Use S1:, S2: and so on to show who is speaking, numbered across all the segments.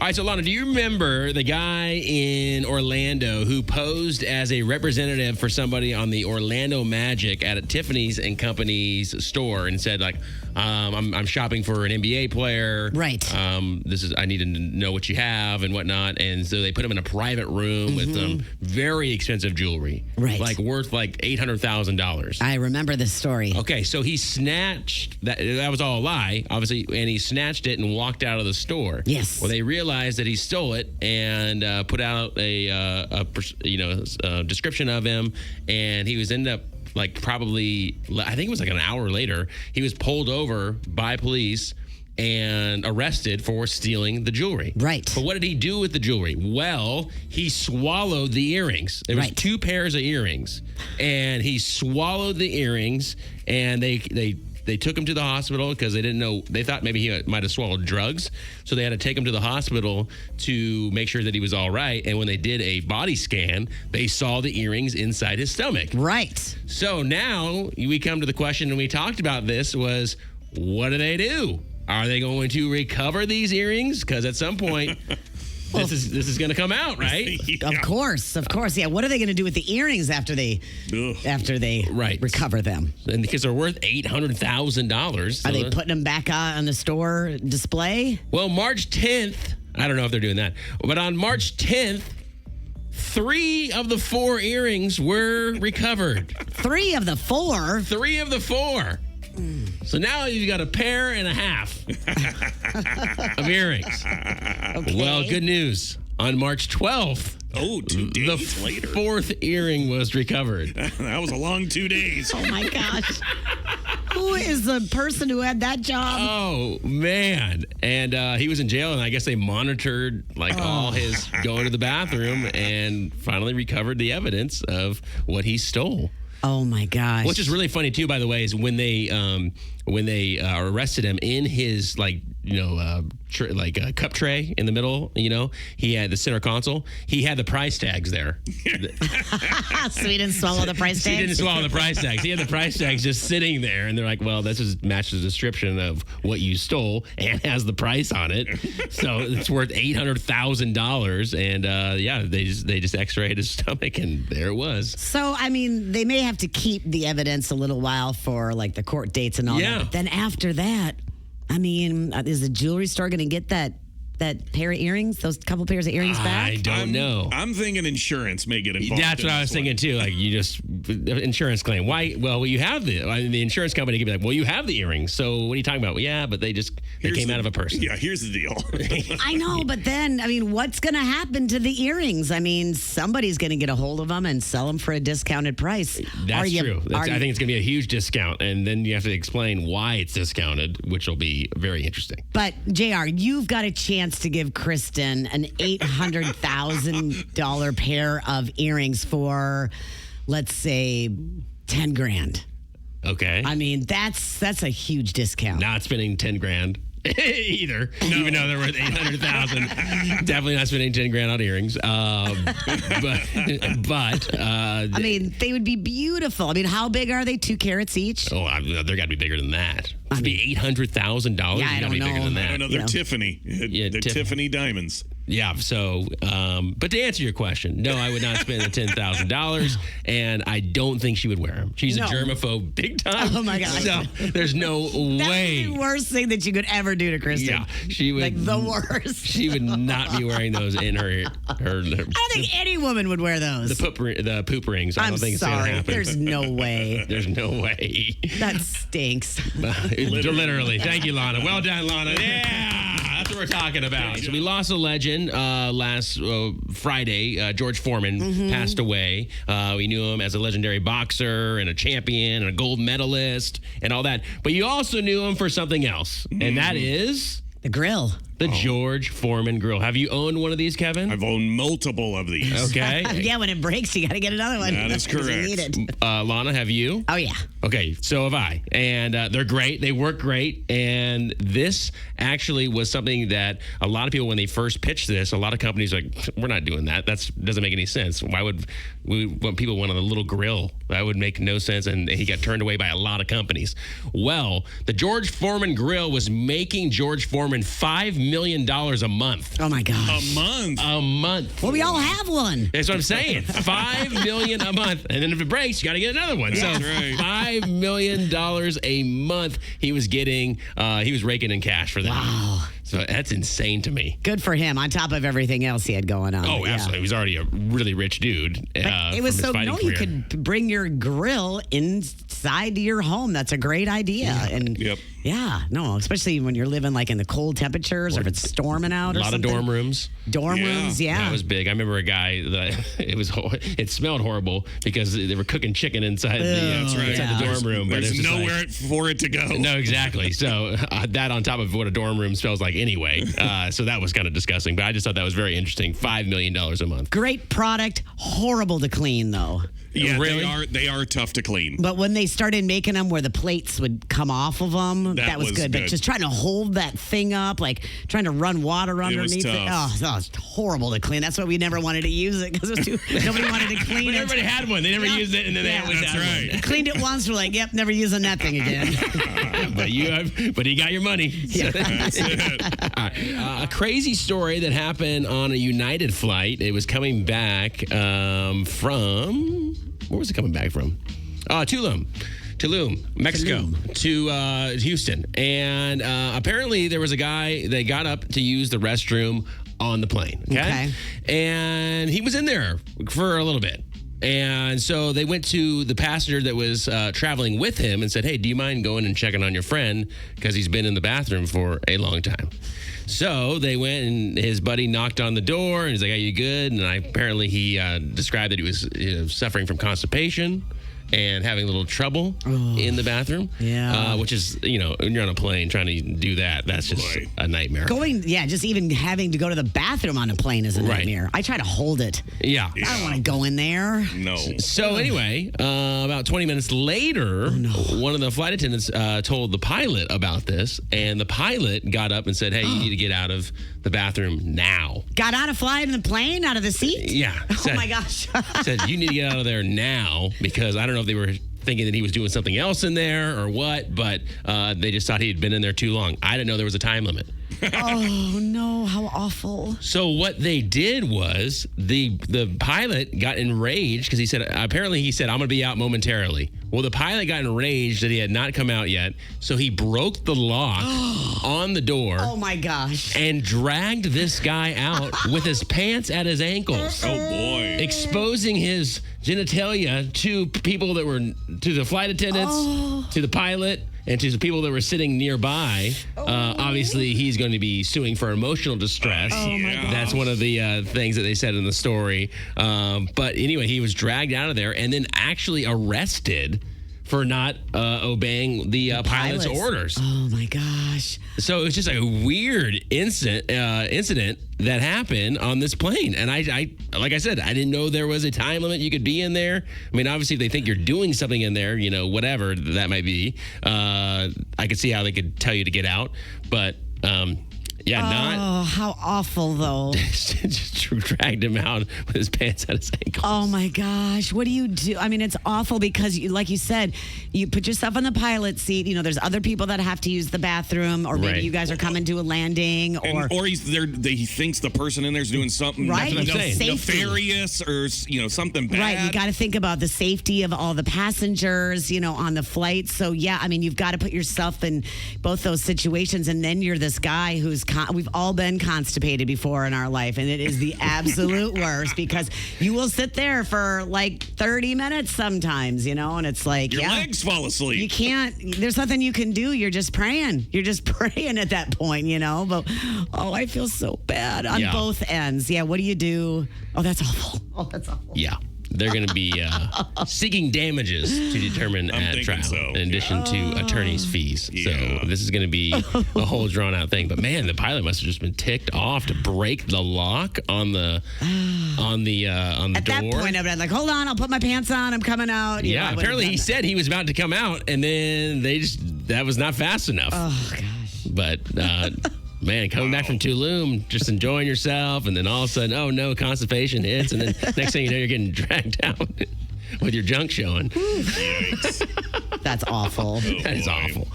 S1: All right, so Lana, do you remember the guy in Orlando who posed as a representative for somebody on the Orlando Magic at a Tiffany's and Company's store and said, like, I'm shopping for an NBA player.
S2: Right.
S1: I need to know what you have and whatnot. And so they put him in a private room with some very expensive jewelry.
S2: Right.
S1: Like worth like $800,000.
S2: I remember this story.
S1: Okay, so he snatched that. That was all a lie, obviously, and he snatched it and walked out of the store.
S2: Yes.
S1: Well, they realized that he stole it and put out a description of him, and he was ended up like probably I think it was like an hour later. He was pulled over by police and arrested for stealing the jewelry.
S2: Right.
S1: But what did he do with the jewelry? Well, he swallowed the earrings. There was
S2: Right.
S1: 2 pairs of earrings, and he swallowed the earrings, and they took him to the hospital because they didn't know. They thought maybe he might have swallowed drugs. So they had to take him to the hospital to make sure that he was all right. And when they did a body scan, they saw the earrings inside his stomach.
S2: Right.
S1: So now we come to the question, and we talked about this, was what do they do? Are they going to recover these earrings? Because at some point, this is going to come out, right?
S3: Yeah.
S2: Of course. Yeah. What are they going to do with the earrings after they
S1: Right.
S2: recover them?
S1: And because they're worth $800,000.
S2: Are they putting them back on the store display?
S1: Well, March 10th, I don't know if they're doing that, but on March 10th, 3 of the 4 earrings were recovered.
S2: 3 of the 4?
S1: 3 of the 4. So now you've got a pair and a half of earrings.
S2: Okay.
S1: Well, good news. On March 12th,
S3: Oh, 2 days
S1: the
S3: later.
S1: 4th earring was recovered.
S3: That was a long 2 days.
S2: Oh my gosh. Who is the person who had that job?
S1: Oh, man. And he was in jail, and I guess they monitored all his going to the bathroom and finally recovered the evidence of what he stole.
S2: Oh my gosh.
S1: Which is really funny too, by the way, is when they arrested him in his cup tray in the middle. He had the center console. He had the price tags there.
S2: So he didn't swallow the price tags?
S1: He didn't swallow the price tags. He had the price tags just sitting there, and they're like, "Well, this matches the description of what you stole and has the price on it, so it's worth $800,000." And they just X-rayed his stomach, and there it was.
S2: So, I mean, they may have to keep the evidence a little while for like the court dates and all
S1: Yeah.
S2: that. But then after that, I mean, is the jewelry store going to get that pair of earrings, those couple pairs of earrings back?
S1: I don't know.
S3: I'm thinking insurance may get involved.
S1: That's what I was thinking too. Like insurance claim. Why? Well, you have the insurance company could be like, well, you have the earrings. So what are you talking about? Well, yeah, but they came out of a person.
S3: Yeah, here's the deal.
S2: I know, but then, I mean, what's going to happen to the earrings? I mean, somebody's going to get a hold of them and sell them for a discounted price.
S1: That's true. I think it's going to be a huge discount, and then you have to explain why it's discounted, which will be very interesting.
S2: But JR, you've got a chance to give Kristen an $800,000 pair of earrings for, let's say, 10 grand.
S1: Okay.
S2: I mean, that's a huge discount.
S1: Not spending 10 grand either, even though they're worth 800,000. Definitely not spending 10 grand on earrings. But
S2: I mean, they would be beautiful. I mean, how big are they? 2 carats each?
S1: oh, they're got to be bigger than that. To be $800,000,
S2: Yeah, I
S1: you got to be
S2: don't
S1: bigger
S2: know.
S1: than
S3: I
S1: that.
S3: don't know. They're Tiffany. They're Tiffany diamonds.
S1: Yeah, so, but to answer your question, no, I would not spend the $10,000, and I don't think she would wear them. She's
S2: No.
S1: a germaphobe big time.
S2: Oh, my gosh.
S1: So there's no
S2: That's
S1: way.
S2: the worst thing that you could ever do to Kristen.
S1: Yeah, she would.
S2: Like the worst.
S1: She would not be wearing those in her
S2: I don't think any woman would wear those.
S1: the poop rings. I
S2: I'm
S1: don't think it's going to
S2: sorry.
S1: happen.
S2: There's no way.
S1: There's no way.
S2: That stinks.
S1: Literally. Thank you, Lana. Well done, Lana. Yeah, that's what we're talking about. So we lost a legend last Friday. George Foreman passed away. We knew him as a legendary boxer and a champion and a gold medalist and all that. But you also knew him for something else, and that is
S2: The grill.
S1: the George Foreman grill. Have you owned one of these, Kevin?
S3: I've owned multiple of these.
S1: Okay.
S2: Yeah, when it breaks, you got to get another one.
S3: That is
S2: 'Cause you
S3: correct.
S2: need it.
S1: Lana, have you?
S2: Oh, yeah.
S1: Okay, so have I. And they're great. They work great. And this actually was something that a lot of people, when they first pitched this, a lot of companies are like, we're not doing that. That doesn't make any sense. Why would people want a little grill? That would make no sense. And he got turned away by a lot of companies. Well, the George Foreman grill was making George Foreman $5 million a month.
S2: Oh my gosh.
S3: A month.
S1: A month.
S2: Well, we all have one.
S1: That's what I'm saying. $5 million a month, and then if it breaks, you got to get another one.
S3: That's
S1: so
S3: right.
S1: $5 million a month he was getting. He was raking in cash for that.
S2: Wow.
S1: So that's insane to me.
S2: Good for him. On top of everything else he had going on.
S1: Oh,
S2: But yeah.
S1: absolutely. He was already a really rich dude.
S2: But it was
S1: from his
S2: so
S1: fighting
S2: you
S1: career.
S2: could bring your grill inside your home. That's a great idea. And
S3: Yep.
S2: yeah, no, especially when you're living like in the cold temperatures or if it's storming out
S1: A
S2: or
S1: lot
S2: something.
S1: of dorm rooms.
S2: Dorm
S3: Yeah.
S2: rooms, yeah.
S1: That was big. I remember a guy that it smelled horrible because they were cooking chicken inside
S3: That's right.
S1: inside the dorm room. But it was
S3: There's
S1: just
S3: nowhere
S1: like,
S3: for it to go.
S1: no, exactly. So that on top of what a dorm room smells like anyway. So that was kind of disgusting. But I just thought that was very interesting. $5 million a month.
S2: Great product, horrible to clean though.
S3: Yeah,
S1: Really?
S3: they are tough to clean.
S2: But when they started making them where the plates would come off of them,
S3: That
S2: that was
S3: was
S2: good. But
S3: good.
S2: just trying to hold that thing up, like trying to run water underneath it.
S3: tough.
S2: Oh, that was horrible to clean. That's why we never wanted to use it because nobody wanted to clean
S1: But
S2: it.
S1: everybody had one. They never
S2: Yeah.
S1: used it, and then they
S2: Yeah.
S1: always
S3: That's
S1: had
S3: right.
S1: one.
S2: Cleaned it once, we're like, yep, never using that thing again.
S1: But you got your money.
S3: That's it.
S1: A crazy story that happened on a United flight. It was coming back from where was it coming back from? Tulum, Mexico, to Houston. And apparently there was a guy that got up to use the restroom on the plane. Okay. And he was in there for a little bit. And so they went to the passenger that was traveling with him and said, hey, do you mind going and checking on your friend? Because he's been in the bathroom for a long time. So they went and his buddy knocked on the door and he's like, are you good? And apparently he described that he was suffering from constipation and having a little trouble in the bathroom.
S2: Yeah.
S1: Which is, when you're on a plane trying to do that, that's just
S3: Boy.
S1: a nightmare.
S2: Just even having to go to the bathroom on a plane is a
S1: Right.
S2: nightmare. I try to hold it.
S1: Yeah.
S2: I don't want to go in there.
S3: No.
S1: So anyway, about 20 minutes later, one of the flight attendants told the pilot about this, and the pilot got up and said, hey, you need to get out of the bathroom now.
S2: Got out of flying in the plane, out of the seat?
S1: Yeah.
S2: Oh my gosh.
S1: Said, you need to get out of there now because I don't know if they were thinking that he was doing something else in there or what, but they just thought he had been in there too long. I didn't know there was a time limit.
S2: Oh no, how awful.
S1: So what they did was the pilot got enraged because he said, I'm going to be out momentarily. Well, the pilot got enraged that he had not come out yet. So he broke the lock on the door
S2: Oh my gosh.
S1: and dragged this guy out with his pants at his ankles,
S3: Oh boy.
S1: exposing his genitalia to people that were, to the flight attendants, to the pilot, and to the people that were sitting nearby. Obviously, he's going to be suing for emotional distress.
S3: Oh, my gosh.
S1: That's one of the things that they said in the story. But anyway, he was dragged out of there and then actually arrested for not obeying the pilot's orders.
S2: Oh my gosh.
S1: So it was just a weird incident that happened on this plane. And I like I said, I didn't know there was a time limit you could be in there. I mean, obviously, if they think you're doing something in there, whatever that might be, I could see how they could tell you to get out. But not
S2: Oh, how awful though.
S1: just dragged him out with his pants at his ankles.
S2: Oh my gosh. What do you do? I mean, it's awful because like you said, you put yourself on the pilot seat. There's other people that have to use the bathroom, or maybe
S1: Right.
S2: you guys are coming to a landing,
S3: Or he's there. He thinks the person in there's doing something
S2: Right,
S1: That's what I'm saying.
S2: safety.
S3: nefarious or something bad.
S2: Right, you got to think about the safety of all the passengers, on the flight. So yeah, I mean, you've got to put yourself in both those situations, and then you're this guy who's we've all been constipated before in our life, and it is the absolute worst because you will sit there for like 30 minutes sometimes, and it's like
S3: Your legs fall
S2: you
S3: asleep.
S2: can't. There's nothing you can do. You're just praying. You're just praying at that point, But I feel so bad on
S1: Yeah.
S2: both ends. Yeah. What do you do? Oh, that's awful. Oh, that's awful.
S1: Yeah. They're going to be seeking damages to determine
S3: I'm
S1: at
S3: thinking
S1: trial,
S3: so.
S1: in addition to attorney's fees.
S3: Yeah.
S1: So this is going to be a whole drawn out thing. But man, the pilot must have just been ticked off to break the lock on the
S2: At
S1: door.
S2: that point, I'd be like, hold on, I'll put my pants on. I'm coming out.
S1: Yeah,
S2: I would've
S1: apparently
S2: done
S1: he
S2: that.
S1: said he was about to come out, and then that was not fast enough.
S2: Oh, gosh.
S1: But man, coming back from Tulum, just enjoying yourself, and then all of a sudden, oh no, constipation hits, and then next thing you know, you're getting dragged out with your junk showing.
S3: Yikes.
S2: That's awful.
S1: That is awful.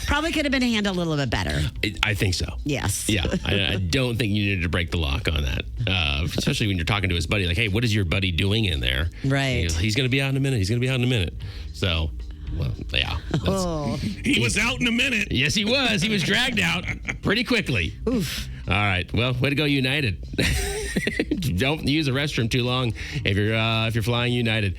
S2: Probably could have been handled a little bit better.
S1: I think so.
S2: Yes.
S1: Yeah, I don't think you needed to break the lock on that, especially when you're talking to his buddy. Like, hey, what is your buddy doing in there?
S2: Right.
S1: He's going to be out in a minute. He's going to be out in a minute. So, well, yeah.
S2: Oh.
S3: He was out in a minute.
S1: Yes, he was. He was dragged out pretty quickly.
S2: Oof.
S1: All right. Well, way to go, United. Don't use the restroom too long if you're flying United.